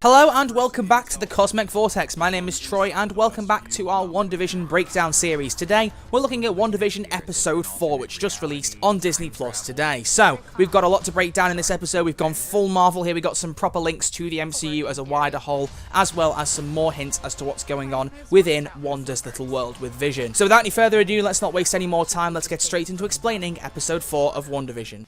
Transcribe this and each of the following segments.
Hello and welcome back to the Cosmic Vortex. My name is Troy and welcome back to our WandaVision breakdown series. Today we're looking at WandaVision episode 4, which just released on Disney Plus today. So we've got a lot to break down in this episode. We've gone full Marvel here. We've got some proper links to the MCU as a wider whole, as well as some more hints as to what's going on within Wanda's little world with Vision. So without any further ado, let's not waste any more time. Let's get straight into explaining episode 4 of WandaVision.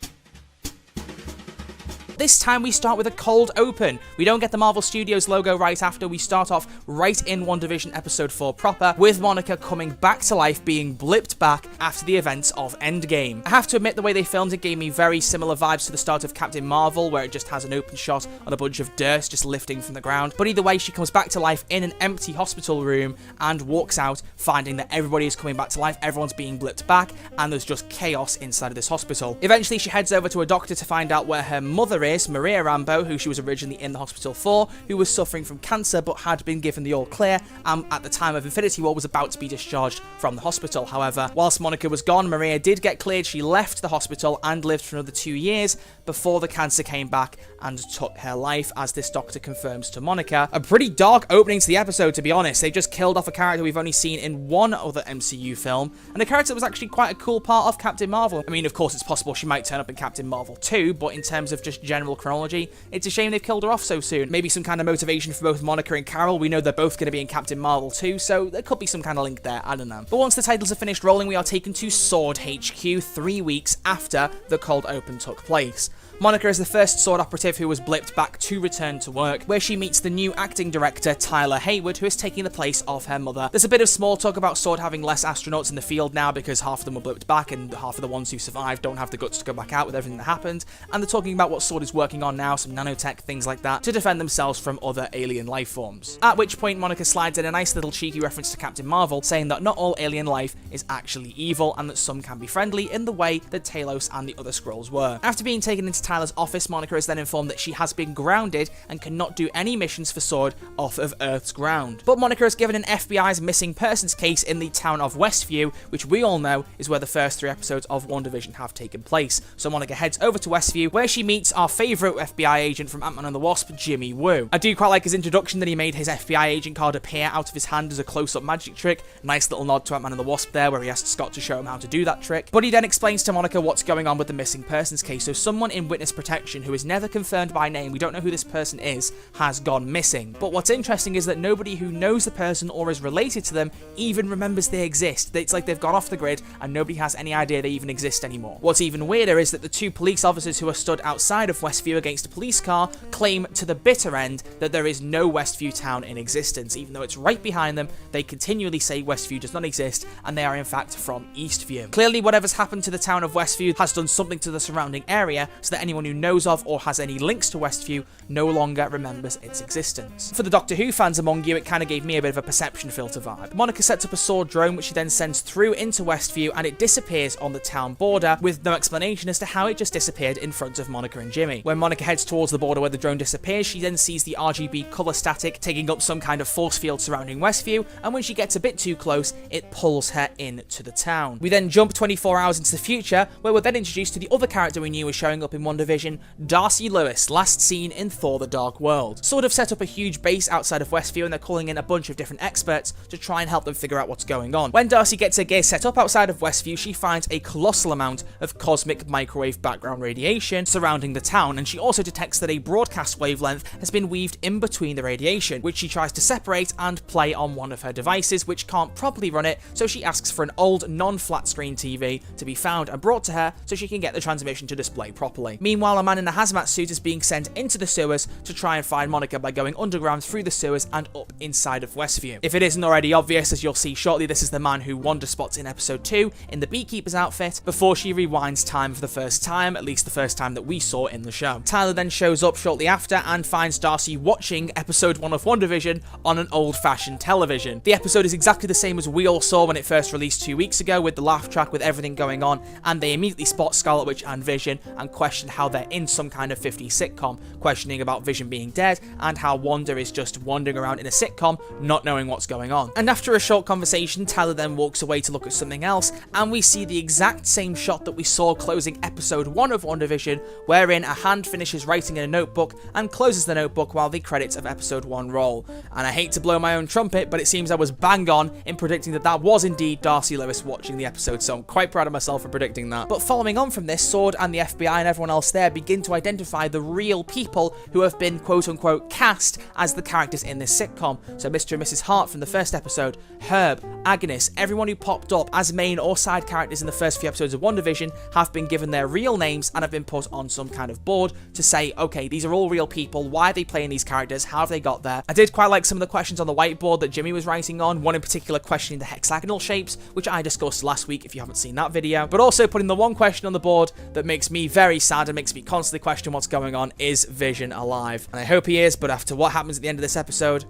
This time we start with a cold open. We don't get the Marvel Studios logo right after. We start off right in WandaVision episode 4 proper, with Monica coming back to life, being blipped back after the events of Endgame. I have to admit, the way they filmed it gave me very similar vibes to the start of Captain Marvel, where it just has an open shot on a bunch of dirt just lifting from the ground. But either way, she comes back to life in an empty hospital room and walks out, finding that everybody is coming back to life, everyone's being blipped back, and there's just chaos inside of this hospital. Eventually, she heads over to a doctor to find out where her mother is, Maria Rambeau, who she was originally in the hospital for, who was suffering from cancer but had been given the all clear and at the time of Infinity War was about to be discharged from the hospital. However, whilst Monica was gone, Maria did get cleared. She left the hospital and lived for another 2 years before the cancer came back and took her life, as this doctor confirms to Monica. A pretty dark opening to the episode, to be honest. They just killed off a character we've only seen in one other MCU film, and a character that was actually quite a cool part of Captain Marvel. I mean, of course, it's possible she might turn up in Captain Marvel 2, but in terms of just general chronology, it's a shame they've killed her off so soon. Maybe some kind of motivation for both Monica and Carol. We know they're both going to be in Captain Marvel 2, so there could be some kind of link there, I don't know. But once the titles are finished rolling, we are taken to SWORD HQ 3 weeks after the cold open took place. Monica is the first SWORD operative who was blipped back to return to work, where she meets the new acting director, Tyler Hayward, who is taking the place of her mother. There's a bit of small talk about SWORD having less astronauts in the field now because half of them were blipped back and half of the ones who survived don't have the guts to go back out with everything that happened, and they're talking about what SWORD is working on now, some nanotech, things like that, to defend themselves from other alien life forms. At which point, Monica slides in a nice little cheeky reference to Captain Marvel, saying that not all alien life is actually evil and that some can be friendly in the way that Talos and the other Skrulls were. After being taken into Tyler's office, Monica is then informed that she has been grounded and cannot do any missions for SWORD off of Earth's ground. But Monica is given an FBI's missing persons case in the town of Westview, which we all know is where the first 3 episodes of WandaVision have taken place. So Monica heads over to Westview, where she meets our favourite FBI agent from Ant-Man and the Wasp, Jimmy Woo. I do quite like his introduction that he made his FBI agent card appear out of his hand as a close-up magic trick. Nice little nod to Ant-Man and the Wasp there, where he asked Scott to show him how to do that trick. But he then explains to Monica what's going on with the missing persons case. So someone in witness protection who is never confirmed by name, we don't know who this person is, has gone missing. But what's interesting is that nobody who knows the person or is related to them even remembers they exist. It's like they've gone off the grid and nobody has any idea they even exist anymore. What's even weirder is that the 2 police officers who are stood outside of Westview against a police car claim to the bitter end that there is no Westview town in existence. Even though it's right behind them, they continually say Westview does not exist and they are in fact from Eastview. Clearly, whatever's happened to the town of Westview has done something to the surrounding area, so that anyone who knows of or has any links to Westview no longer remembers its existence. For the Doctor Who fans among you, it kind of gave me a bit of a perception filter vibe. Monica sets up a SWORD drone, which she then sends through into Westview, and it disappears on the town border with no explanation as to how it just disappeared in front of Monica and Jimmy. When Monica heads towards the border where the drone disappears, she then sees the RGB colour static taking up some kind of force field surrounding Westview, and when she gets a bit too close, it pulls her into the town. We then jump 24 hours into the future, where we're then introduced to the other character we knew was showing up in WandaVision, Darcy Lewis, last seen in Thor: The Dark World. SWORD have set up a huge base outside of Westview and they're calling in a bunch of different experts to try and help them figure out what's going on. When Darcy gets her gear set up outside of Westview, she finds a colossal amount of cosmic microwave background radiation surrounding the town, and she also detects that a broadcast wavelength has been weaved in between the radiation, which she tries to separate and play on one of her devices, which can't properly run it, so she asks for an old non-flat screen TV to be found and brought to her so she can get the transmission to display properly. Meanwhile, a man in a hazmat suit is being sent into the sewers to try and find Monica by going underground through the sewers and up inside of Westview. If it isn't already obvious, as you'll see shortly, this is the man who Wanda spots in episode 2 in the Beekeeper's outfit before she rewinds time for the first time, at least the first time that we saw in the show. Tyler then shows up shortly after and finds Darcy watching episode 1 of WandaVision on an old-fashioned television. The episode is exactly the same as we all saw when it first released 2 weeks ago, with the laugh track with everything going on, and they immediately spot Scarlet Witch and Vision and question how they're in some kind of 50s sitcom, questioning about Vision being dead and how Wanda is just wandering around in a sitcom, not knowing what's going on. And after a short conversation, Tyler then walks away to look at something else, and we see the exact same shot that we saw closing episode 1 of WandaVision, wherein a hand finishes writing in a notebook and closes the notebook while the credits of episode 1 roll. And I hate to blow my own trumpet, but it seems I was bang on in predicting that that was indeed Darcy Lewis watching the episode, so I'm quite proud of myself for predicting that. But following on from this, Sword and the FBI and everyone else there begin to identify the real people who have been quote-unquote cast as the characters in this sitcom. So Mr. and Mrs. Hart from the first episode, Herb, Agnes, everyone who popped up as main or side characters in the first few episodes of WandaVision have been given their real names and have been put on some kind of board to say, okay, these are all real people, why are they playing these characters, how have they got there? I did quite like some of the questions on the whiteboard that Jimmy was writing on, one in particular questioning the hexagonal shapes, which I discussed last week if you haven't seen that video, but also putting the one question on the board that makes me very sad and makes me constantly question what's going on: is Vision alive? And I hope he is, but after what happens at the end of this episode,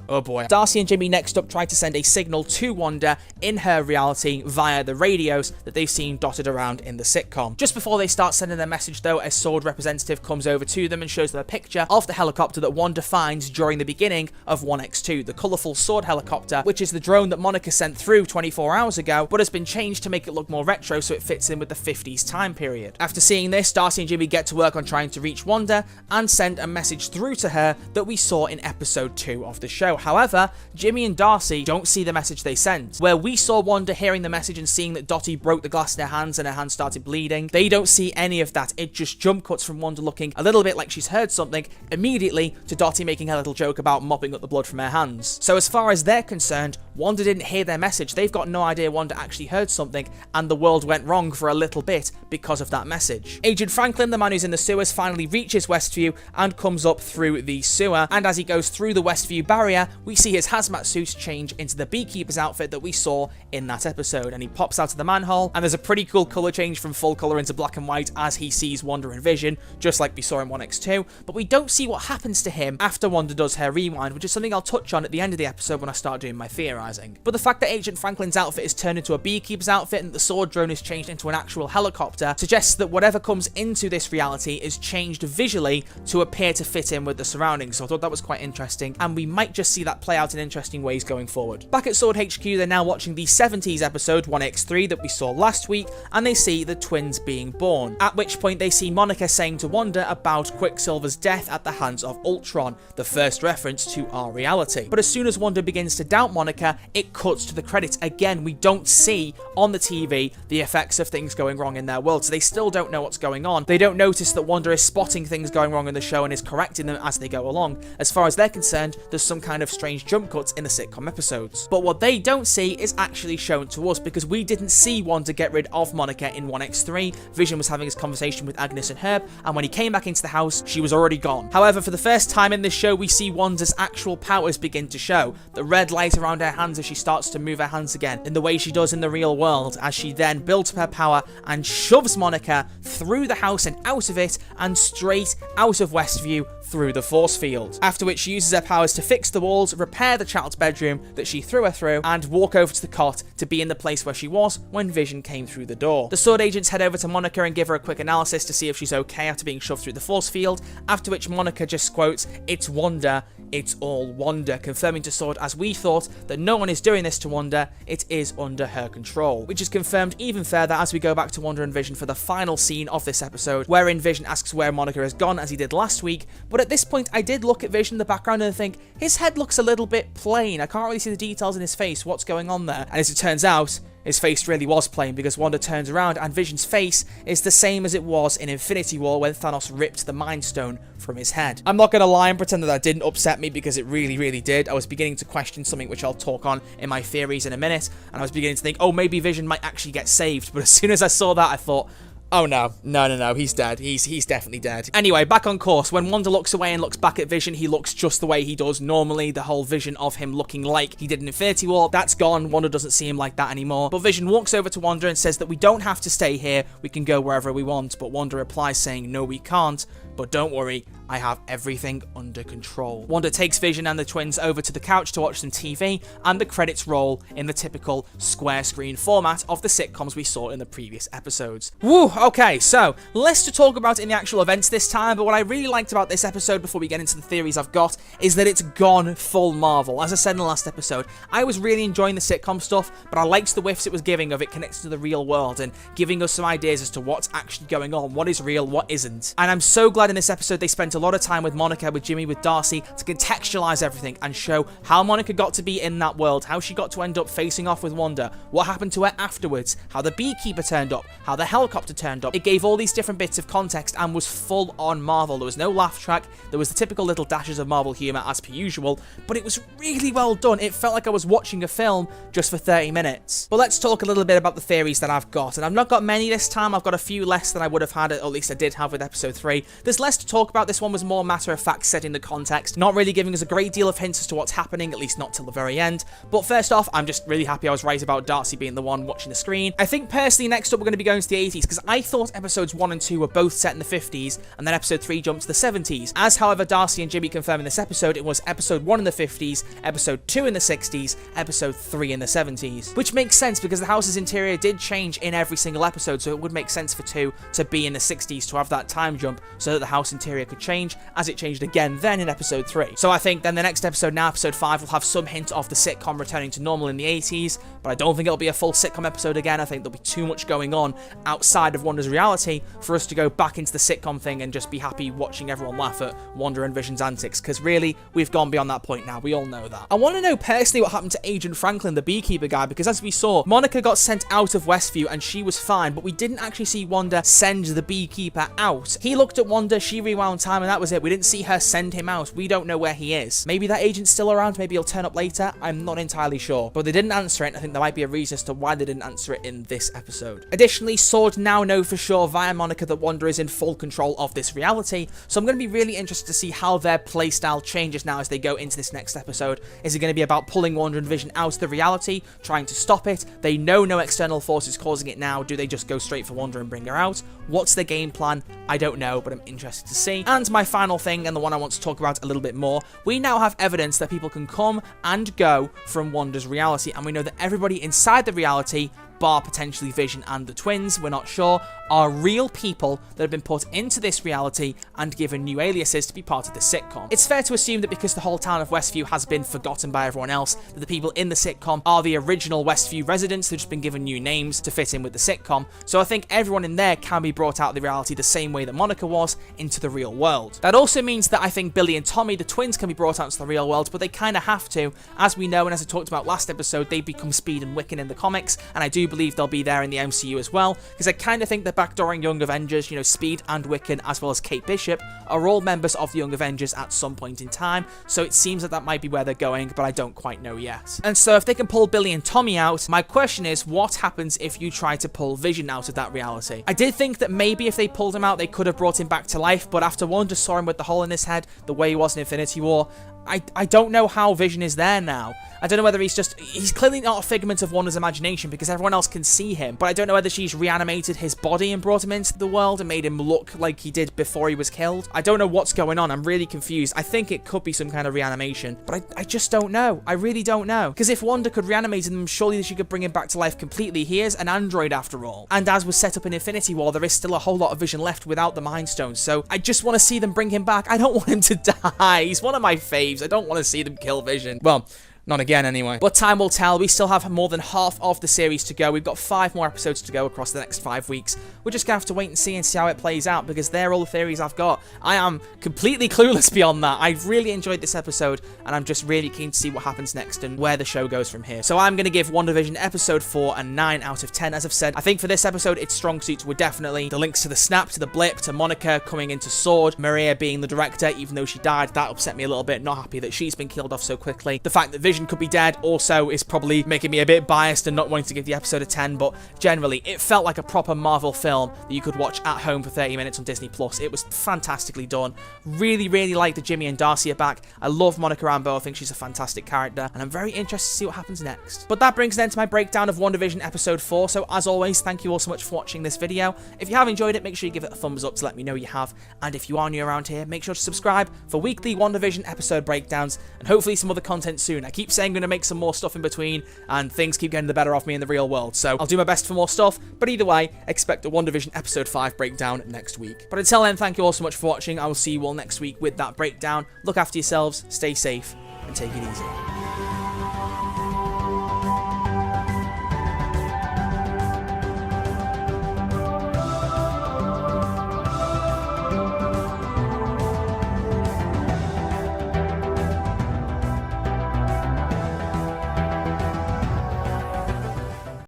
oh boy. Darcy and Jimmy next up try to send a signal to Wanda in her reality via the radios that they've seen dotted around in the sitcom. Just before they start sending their message though, a Sword representative comes over to them and shows them a picture of the helicopter that Wanda finds during the beginning of 1x2, the colourful Sword helicopter, which is the drone that Monica sent through 24 hours ago, but has been changed to make it look more retro so it fits in with the 50s time period. After seeing this, Darcy and Jimmy get to work on trying to reach Wanda and send a message through to her that we saw in episode 2 of the show. However, Jimmy and Darcy don't see the message they sent. Where we saw Wanda hearing the message and seeing that Dottie broke the glass in her hands and her hands started bleeding, they don't see any of that. It just jump cuts from Wanda looking a little bit like she's heard something immediately to Dottie making her little joke about mopping up the blood from her hands. So as far as they're concerned, Wanda didn't hear their message. They've got no idea Wanda actually heard something, and the world went wrong for a little bit because of that message. Agent Franklin, the man who's in the sewers, finally reaches Westview and comes up through the sewer, and as he goes through the Westview barrier, we see his hazmat suit change into the beekeeper's outfit that we saw in that episode, and he pops out of the manhole, and there's a pretty cool colour change from full colour into black and white as he sees Wanda and Vision, just like we saw in 1x2, but we don't see what happens to him after Wanda does her rewind, which is something I'll touch on at the end of the episode when I start doing my theorising. But the fact that Agent Franklin's outfit is turned into a beekeeper's outfit and the Sword drone is changed into an actual helicopter suggests that whatever comes into this reality is changed visually to appear to fit in with the surroundings, so I thought that was quite interesting, and we might just see that play out in interesting ways going forward. Back at Sword HQ, they're now watching the 70s episode 1x3 that we saw last week, and they see the twins being born, at which point they see Monica saying to Wanda about Quicksilver's death at the hands of Ultron, the first reference to our reality. But as soon as Wanda begins to doubt Monica, it cuts to the credits. Again, we don't see on the TV the effects of things going wrong in their world, so they still don't know what's going on. They don't notice that Wanda is spotting things going wrong in the show and is correcting them as they go along. As far as they're concerned, there's some kind of strange jump cuts in the sitcom episodes. But what they don't see is actually shown to us, because we didn't see Wanda get rid of Monica in 1x3. Vision was having his conversation with Agnes and Herb, and when he came back into the house, she was already gone. However, for the first time in this show, we see Wanda's actual powers begin to show. The red light around her hands as she starts to move her hands again in the way she does in the real world, as she then builds up her power and shoves Monica through the house and out of it and straight out of Westview through the force field. After which she uses her powers to fix the walls, repair the child's bedroom that she threw her through, and walk over to the cot to be in the place where she was when Vision came through the door. The Sword agents head over to Monica and give her a quick analysis to see if she's okay after being shoved through the force field, after which Monica just quotes, "It's Wanda, it's all Wanda," confirming to Sword, as we thought, that no one is doing this to Wanda, it is under her control. Which is confirmed even further as we go back to Wanda and Vision for the final scene of this episode, wherein Vision asks where Monica has gone, as he did last week, but at this point I did look at Vision in the background and think, his head looks a little bit plain, I can't really see the details in his face, what's going on there? And as it turns out, his face really was plain, because Wanda turns around and Vision's face is the same as it was in Infinity War when Thanos ripped the Mind Stone from his head. I'm not going to lie and pretend that didn't upset me, because it really did. I was beginning to question something which I'll talk on in my theories in a minute, and I was beginning to think, oh, maybe Vision might actually get saved, but as soon as I saw that, I thought, oh no, he's dead. He's definitely dead. Anyway, back on course. When Wanda looks away and looks back at Vision, he looks just the way he does normally. The whole vision of him looking like he did in Infinity War, that's gone. Wanda doesn't see him like that anymore. But Vision walks over to Wanda and says that we don't have to stay here, we can go wherever we want. But Wanda replies saying, no, we can't. But don't worry, I have everything under control. Wanda takes Vision and the twins over to the couch to watch some TV, and the credits roll in the typical square screen format of the sitcoms we saw in the previous episodes. Woo! okay, so less to talk about in the actual events this time, but what I really liked about this episode before we get into the theories I've got is that it's gone full Marvel. As I said in the last episode, I was really enjoying the sitcom stuff, but I liked the whiffs it was giving of it connected to the real world and giving us some ideas as to what's actually going on, what is real, what isn't. And I'm so glad in this episode they spent a lot of time with Monica, with Jimmy, with Darcy to contextualize everything and show how Monica got to be in that world, how she got to end up facing off with Wanda, what happened to her afterwards, how the beekeeper turned up, how the helicopter turned up. It gave all these different bits of context and was full on Marvel. There was no laugh track, there was the typical little dashes of Marvel humour as per usual, but it was really well done. It felt like I was watching a film just for 30 minutes. But let's talk a little bit about the theories that I've got, and I've not got many this time. I've got a few less than I would have had, or at least I did have with episode 3. There's less to talk about. This one was more matter of fact, setting the context, not really giving us a great deal of hints as to what's happening, at least not till the very end. But first off, I'm just really happy I was right about Darcy being the one watching the screen. I think personally next up we're going to be going to the 80s, because I thought episodes 1 and 2 were both set in the 50s, and then episode 3 jumped to the 70s. As however Darcy and Jimmy confirm in this episode, it was episode 1 in the 50s, episode 2 in the 60s, episode 3 in the 70s. Which makes sense because the house's interior did change in every single episode, so it would make sense for 2 to be in the 60s to have that time jump so that the house interior could change, as it changed again then in episode 3. So I think then the next episode, now episode 5, will have some hint of the sitcom returning to normal in the 80s, but I don't think it'll be a full sitcom episode again. I think there'll be too much going on outside of Wanda's reality for us to go back into the sitcom thing and just be happy watching everyone laugh at Wanda and Vision's antics, because really, we've gone beyond that point now. We all know that. I want to know personally what happened to Agent Franklin, the beekeeper guy, because as we saw, Monica got sent out of Westview and she was fine, but we didn't actually see Wanda send the beekeeper out. He looked at Wanda, she rewound time, and that was it. We didn't see her send him out. We don't know where he is. Maybe that agent's still around, maybe he'll turn up later. I'm not entirely sure, but they didn't answer it. I think there might be a reason as to why they didn't answer it in this episode. Additionally, Sword now know for sure via Monica that Wanda is in full control of this reality, so I'm going to be really interested to see how their playstyle changes now as they go into this next episode. Is it going to be about pulling Wanda and Vision out of the reality, trying to stop it? They know no external force is causing it now. Do they just go straight for Wanda and bring her out? What's the game plan? I don't know, but I'm interested to see. And my final thing, and the one I want to talk about a little bit more, we now have evidence that people can come and go from Wanda's reality, and we know that everybody inside the reality, bar potentially Vision and the twins, we're not sure, are real people that have been put into this reality and given new aliases to be part of the sitcom. It's fair to assume that because the whole town of Westview has been forgotten by everyone else, that the people in the sitcom are the original Westview residents who've just been given new names to fit in with the sitcom. So I think everyone in there can be brought out of the reality the same way that Monica was into the real world. That also means that I think Billy and Tommy, the twins, can be brought out into the real world, but they kind of have to. As we know, and as I talked about last episode, they become Speed and Wiccan in the comics, and I do believe they'll be there in the MCU as well, because I kind of think that backdooring Young Avengers, you know, Speed and Wiccan, as well as Kate Bishop, are all members of the Young Avengers at some point in time, so it seems that that might be where they're going, but I don't quite know yet. And so if they can pull Billy and Tommy out, my question is, what happens if you try to pull Vision out of that reality? I did think that maybe if they pulled him out, they could have brought him back to life, but after Wanda saw him with the hole in his head, the way he was in Infinity War, I don't know how Vision is there now. I don't know whether he's clearly not a figment of Wanda's imagination because everyone else can see him, but I don't know whether she's reanimated his body and brought him into the world and made him look like he did before he was killed. I don't know what's going on. I'm really confused. I think it could be some kind of reanimation, but I just don't know. I really don't know. Because if Wanda could reanimate him, surely she could bring him back to life completely. He is an android after all. And as was set up in Infinity War, there is still a whole lot of Vision left without the Mind Stones, so I just want to see them bring him back. I don't want him to die. He's one of my faves. I don't want to see them kill Vision. Well, not again, anyway. But time will tell. We still have more than half of the series to go. We've got 5 more episodes to go across the next 5 weeks. We're just going to have to wait and see how it plays out, because they're all the theories I've got. I am completely clueless beyond that. I've really enjoyed this episode, and I'm just really keen to see what happens next and where the show goes from here. So I'm going to give WandaVision episode 4 a 9 out of 10. As I've said, I think for this episode, its strong suits were definitely the links to the snap, to the blip, to Monica coming into Sword, Maria being the director, even though she died. That upset me a little bit. Not happy that she's been killed off so quickly. The fact that Vision could be dead also is probably making me a bit biased and not wanting to give the episode a 10, but generally it felt like a proper Marvel film that you could watch at home for 30 minutes on Disney+. It was fantastically done. Really, really like that Jimmy and Darcy are back. I love Monica Rambeau. I think she's a fantastic character, and I'm very interested to see what happens next. But that brings then to my breakdown of WandaVision episode 4, so as always, thank you all so much for watching this video. If you have enjoyed it, make sure you give it a thumbs up to let me know you have, and if you are new around here, make sure to subscribe for weekly WandaVision episode breakdowns, and hopefully some other content soon. I keep keep saying I'm going to make some more stuff in between, and things keep getting the better of me in the real world. So I'll do my best for more stuff, but either way, expect a WandaVision episode 5 breakdown next week. But until then, thank you all so much for watching. I will see you all next week with that breakdown. Look after yourselves, stay safe, and take it easy.